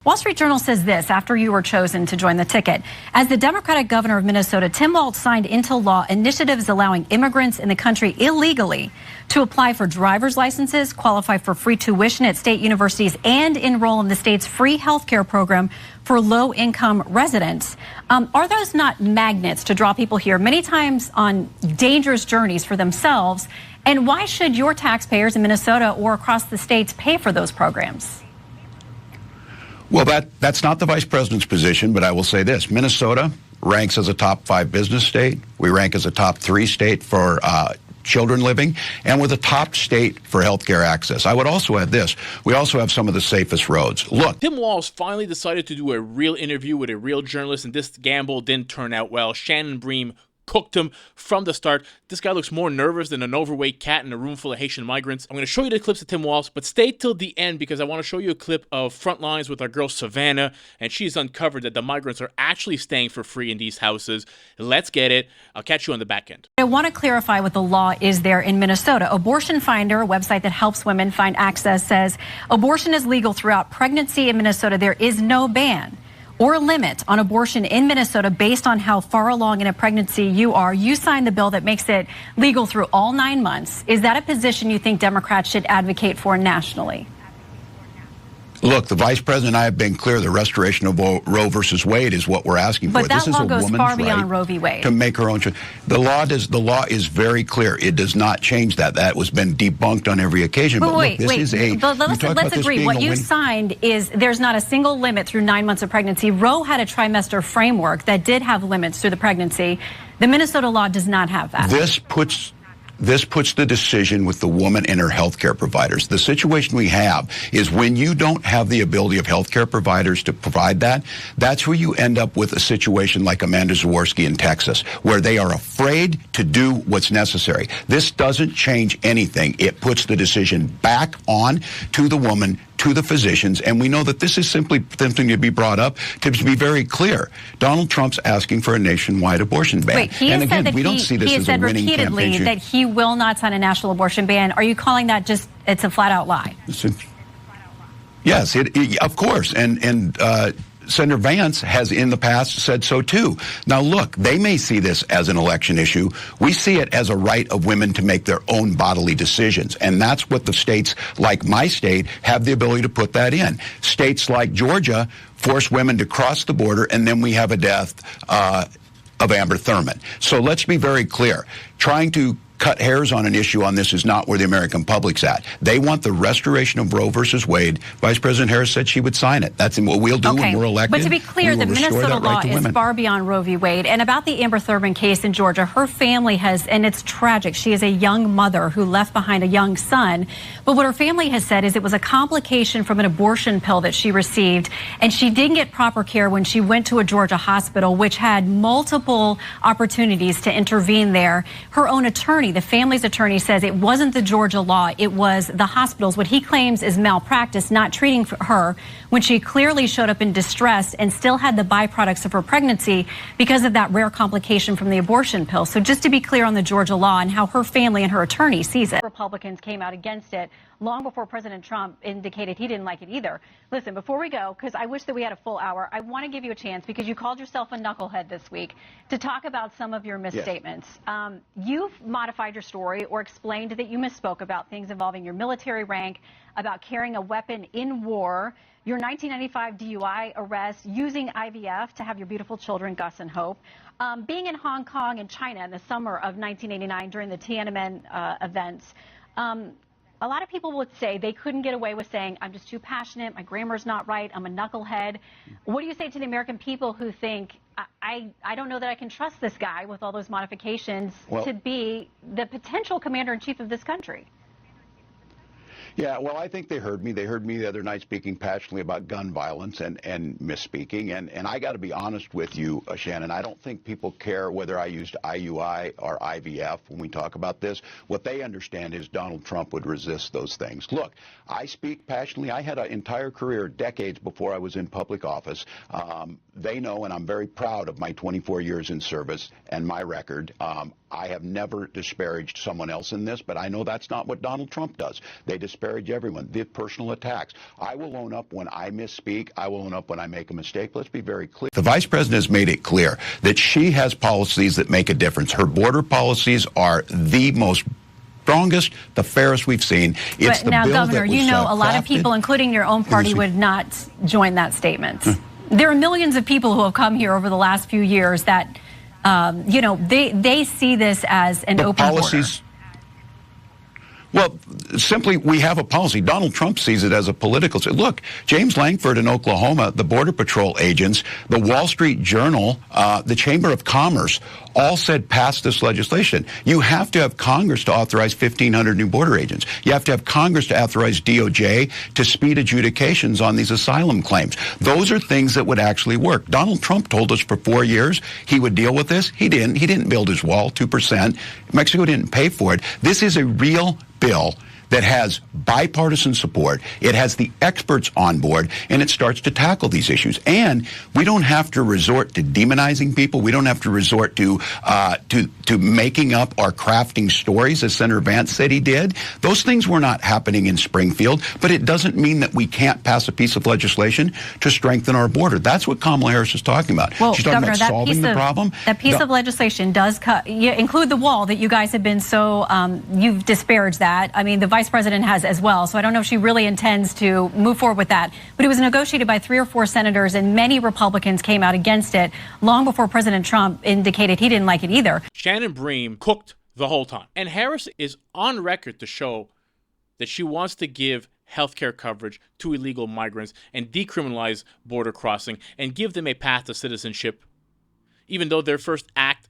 Wall Street Journal says this after you were chosen to join the ticket. As the Democratic governor of Minnesota, Tim Walz signed into law initiatives allowing immigrants in the country illegally to apply for driver's licenses, qualify for free tuition at state universities, and enroll in the state's free health care program for low-income residents. Are those not magnets to draw people here, many times on dangerous journeys for themselves? And why should your taxpayers in Minnesota or across the states pay for those programs? Well, that's not the vice president's position, but I will say this. Minnesota ranks as a top 5 business state. We rank as a top 3 state for children living, and we're the top state for health care access. I would also add this. We also have some of the safest roads. Look. Tim Walz finally decided to do a real interview with a real journalist, and this gamble didn't turn out well. Shannon Bream cooked him from the start. This guy looks more nervous than an overweight cat in a room full of Haitian migrants. I'm going to show you the clips of Tim Walz, but stay till the end because I want to show you a clip of Front Lines with our girl Savannah, and she's uncovered that the migrants are actually staying for free in these houses. Let's get it. I'll catch you on the back end. I want to clarify what the law is there in Minnesota. Abortion Finder, a website that helps women find access, says abortion is legal throughout pregnancy in Minnesota. There is no ban or limit on abortion in Minnesota based on how far along in a pregnancy you are. You signed the bill that makes it legal through all 9 months. Is that a position you think Democrats should advocate for nationally? Look, the vice president and I have been clear. The restoration of Roe versus Wade is what we're asking for. But that law goes far beyond Roe v. Wade. To make her own choice. The law is very clear. It does not change that. That has been debunked on every occasion. But wait. Let's agree. What you signed is there's not a single limit through 9 months of pregnancy. Roe had a trimester framework that did have limits through the pregnancy. The Minnesota law does not have that. This puts the decision with the woman and her health care providers. The situation we have is when you don't have the ability of health care providers to provide that, that's where you end up with a situation like Amanda Zaworski in Texas, where they are afraid to do what's necessary. This doesn't change anything. It puts the decision back on to the woman, to the physicians, and we know that this is simply something to be brought up to be very clear. Donald Trump's asking for a nationwide abortion ban. Wait, he has said that he has said repeatedly that he will not sign a national abortion ban. Are you calling that just, it's a flat-out lie? Yes, of course, and Senator Vance has in the past said so too. Now look, they may see this as an election issue. We see it as a right of women to make their own bodily decisions. And that's what the states like my state have the ability to put that in. States like Georgia force women to cross the border, and then we have a death of Amber Thurman. So let's be very clear. Trying to cut hairs on an issue on this is not where the American public's at. They want the restoration of Roe versus Wade. Vice President Harris said she would sign it. That's what we'll do when we're elected. But to be clear, the Minnesota law is far beyond Roe v. Wade. And about the Amber Thurman case in Georgia, her family has, and it's tragic, she is a young mother who left behind a young son. But what her family has said is it was a complication from an abortion pill that she received, and she didn't get proper care when she went to a Georgia hospital, which had multiple opportunities to intervene there. Her own attorney, the family's attorney, says it wasn't the Georgia law, it was the hospitals. What he claims is malpractice, not treating her when she clearly showed up in distress and still had the byproducts of her pregnancy because of that rare complication from the abortion pill. So just to be clear on the Georgia law and how her family and her attorney sees it. Republicans came out against it long before President Trump indicated he didn't like it either. Listen, before we go, because I wish that we had a full hour, I want to give you a chance, because you called yourself a knucklehead this week, to talk about some of your misstatements. Yes. You've modified your story or explained that you misspoke about things involving your military rank, about carrying a weapon in war, your 1995 DUI arrest, using IVF to have your beautiful children, Gus and Hope, being in Hong Kong and China in the summer of 1989 during the Tiananmen events. A lot of people would say they couldn't get away with saying, I'm just too passionate, my grammar's not right, I'm a knucklehead. What do you say to the American people who think, I don't know that I can trust this guy with all those modifications to be the potential commander-in-chief of this country? Yeah, well, I think they heard me. They heard me the other night speaking passionately about gun violence and misspeaking. And I got to be honest with you, Shannon, I don't think people care whether I used IUI or IVF when we talk about this. What they understand is Donald Trump would resist those things. Look, I speak passionately. I had an entire career, decades before I was in public office. They know, and I'm very proud of my 24 years in service and my record. I have never disparaged someone else in this, but I know that's not what Donald Trump does. They disparage everyone. The personal attacks. I will own up when I misspeak. I will own up when I make a mistake. Let's be very clear. The vice president has made it clear that she has policies that make a difference. Her border policies are the most strongest, the fairest we've seen. It's but now, Governor, you know, a lot of people, including your own party, would not join that statement. There are millions of people who have come here over the last few years that, you know, they see this as an open border. Well, simply, we have a policy. Donald Trump sees it as a political. Look, James Langford in Oklahoma, the Border Patrol agents, the Wall Street Journal, the Chamber of Commerce, all said pass this legislation. You have to have Congress to authorize 1,500 new border agents. You have to have Congress to authorize DOJ to speed adjudications on these asylum claims. Those are things that would actually work. Donald Trump told us for 4 years he would deal with this. He didn't. He didn't build his wall, 2%. Mexico didn't pay for it. This is a real bill that has bipartisan support. It has the experts on board, and it starts to tackle these issues. And we don't have to resort to demonizing people. We don't have to resort to making up or crafting stories, as Senator Vance said he did. Those things were not happening in Springfield, but it doesn't mean that we can't pass a piece of legislation to strengthen our border. That's what Kamala Harris is talking about. Well, She's talking Governor, about solving the problem. That piece of legislation does include the wall that you guys have been so, you've disparaged that. I mean, the Vice President has as well, so I don't know if she really intends to move forward with that. But it was negotiated by 3 or 4 senators, and many Republicans came out against it long before President Trump indicated he didn't like it either. Shannon Bream cooked the whole time. And Harris is on record to show that she wants to give health care coverage to illegal migrants and decriminalize border crossing and give them a path to citizenship, even though their first act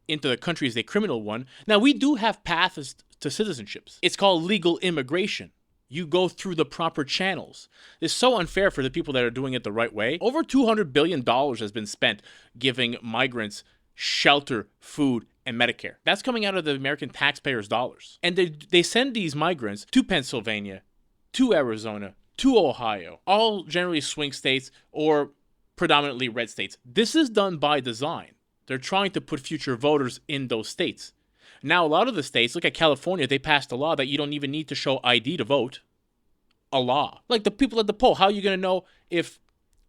into the country is a criminal one. Now, we do have paths to citizenships. It's called legal immigration. You go through the proper channels. It's so unfair for the people that are doing it the right way. Over $200 billion has been spent giving migrants shelter, food, and Medicare. That's coming out of the American taxpayers' dollars. And they send these migrants to Pennsylvania, to Arizona, to Ohio, all generally swing states or predominantly red states. This is done by design. They're trying to put future voters in those states. Now, a lot of the states, look at California, they passed a law that you don't even need to show ID to vote. A law. Like the people at the poll, how are you going to know if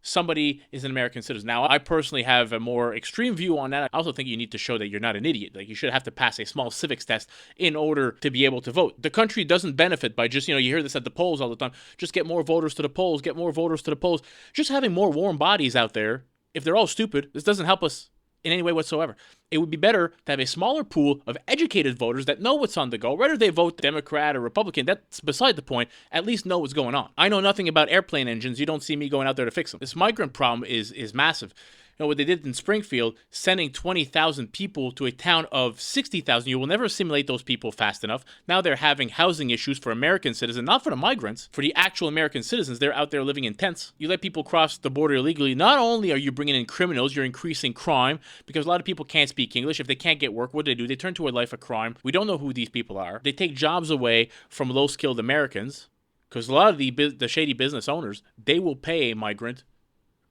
somebody is an American citizen? Now, I personally have a more extreme view on that. I also think you need to show that you're not an idiot. Like, you should have to pass a small civics test in order to be able to vote. The country doesn't benefit by just, you hear this at the polls all the time, just get more voters to the polls, get more voters to the polls. Just having more warm bodies out there, if they're all stupid, this doesn't help us in any way whatsoever. It would be better to have a smaller pool of educated voters that know what's on the go. Whether they vote Democrat or Republican, that's beside the point. At least know what's going on. I know nothing about airplane engines. You don't see me going out there to fix them. This migrant problem is massive. What they did in Springfield, sending 20,000 people to a town of 60,000, you will never assimilate those people fast enough. Now they're having housing issues for American citizens, not for the migrants, for the actual American citizens. They're out there living in tents. You let people cross the border illegally. Not only are you bringing in criminals, you're increasing crime, because a lot of people can't speak English. If they can't get work, what do? They turn to a life of crime. We don't know who these people are. They take jobs away from low-skilled Americans, because a lot of the shady business owners, they will pay a migrant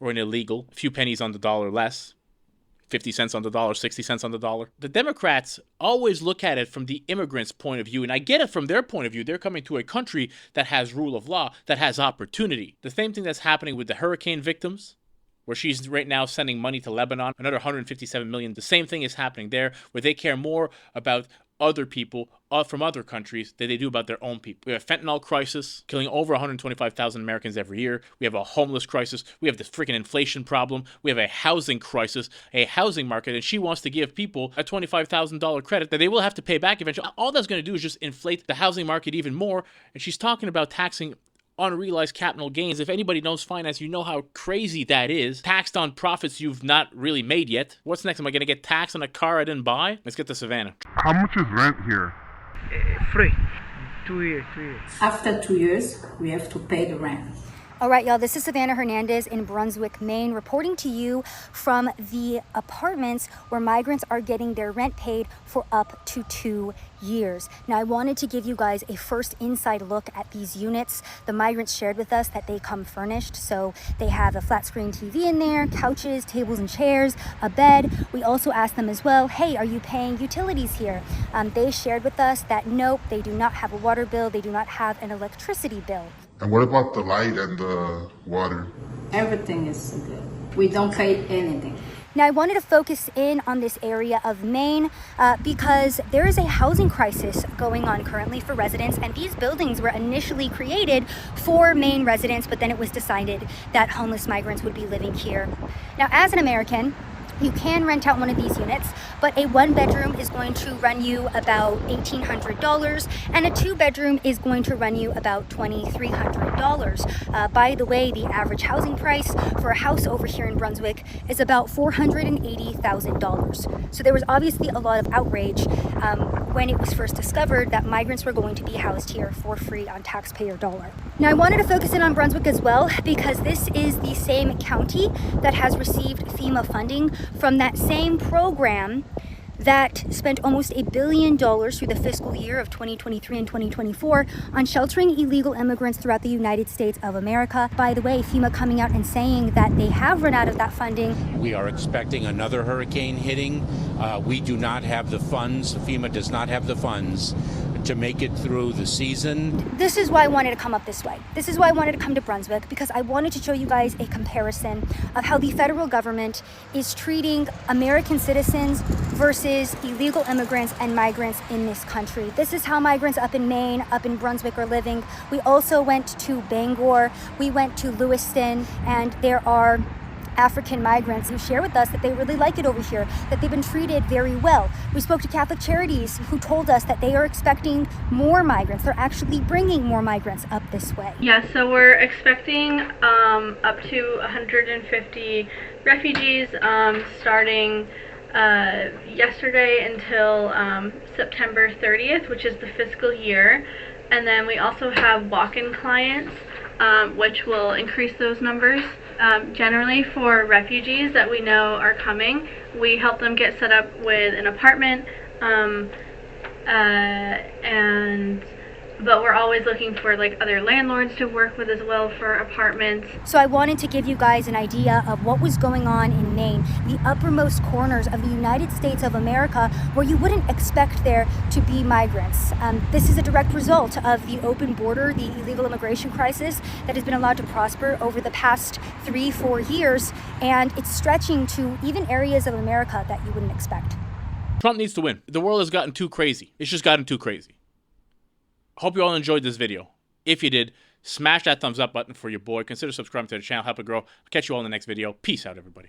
or an illegal, a few pennies on the dollar less, 50 cents on the dollar, 60 cents on the dollar. The Democrats always look at it from the immigrants' point of view, and I get it from their point of view. They're coming to a country that has rule of law, that has opportunity. The same thing that's happening with the hurricane victims, where she's right now sending money to Lebanon, another 157 million. The same thing is happening there, where they care more about other people from other countries than they do about their own people. We have a fentanyl crisis, killing over 125,000 Americans every year. We have a homeless crisis. We have this freaking inflation problem. We have a housing crisis, a housing market, and she wants to give people a $25,000 credit that they will have to pay back eventually. All that's going to do is just inflate the housing market even more, and she's talking about taxing unrealized capital gains. If anybody knows finance, you know how crazy that is. Taxed on profits you've not really made yet. What's next? Am I going to get taxed on a car I didn't buy? Let's get to Savannah. How much is rent here? Free. 2 years. After 2 years, we have to pay the rent. All right, y'all, this is Savannah Hernandez in Brunswick, Maine, reporting to you from the apartments where migrants are getting their rent paid for up to 2 years. Now, I wanted to give you guys a first inside look at these units. The migrants shared with us that they come furnished, so they have a flat screen TV in there, couches, tables and chairs, a bed. We also asked them as well, hey, are you paying utilities here? They shared with us that nope, they do not have a water bill, they do not have an electricity bill. And what about the light and the water? Everything is good. We don't pay anything. Now, I wanted to focus in on this area of Maine because there is a housing crisis going on currently for residents, and these buildings were initially created for Maine residents, but then it was decided that homeless migrants would be living here. Now, as an American, you can rent out one of these units, but a 1-bedroom is going to run you about $1,800, and a 2-bedroom is going to run you about $2,300. By the way, the average housing price for a house over here in Brunswick is about $480,000. So there was obviously a lot of outrage when it was first discovered that migrants were going to be housed here for free on taxpayer dollar. Now, I wanted to focus in on Brunswick as well because this is the same county that has received FEMA funding from that same program that spent almost $1 billion through the fiscal year of 2023 and 2024 on sheltering illegal immigrants throughout the United States of America. By the way, FEMA coming out and saying that they have run out of that funding. We are expecting another hurricane hitting. We do not have the funds. FEMA does not have the funds to make it through the season. This is why I wanted to come up this way. This is why I wanted to come to Brunswick, because I wanted to show you guys a comparison of how the federal government is treating American citizens versus illegal immigrants and migrants in this country. This is how migrants up in Maine, up in Brunswick are living. We also went to Bangor, we went to Lewiston, and there are African migrants who share with us that they really like it over here, that they've been treated very well. We spoke to Catholic Charities who told us that they are expecting more migrants. They're actually bringing more migrants up this way. Yeah, so we're expecting up to 150 refugees starting yesterday until September 30th, which is the fiscal year. And then we also have walk-in clients, which will increase those numbers. Generally for refugees that we know are coming, we help them get set up with an apartment, but we're always looking for like other landlords to work with as well for apartments. So I wanted to give you guys an idea of what was going on in Maine, the uppermost corners of the United States of America, where you wouldn't expect there to be migrants. This is a direct result of the open border, the illegal immigration crisis that has been allowed to prosper over the past 3-4 years, and it's stretching to even areas of America that you wouldn't expect. Trump needs to win. The world has gotten too crazy. It's just gotten too crazy. Hope you all enjoyed this video. If you did, smash that thumbs up button for your boy. Consider subscribing to the channel. Help it grow. I'll catch you all in the next video. Peace out, everybody.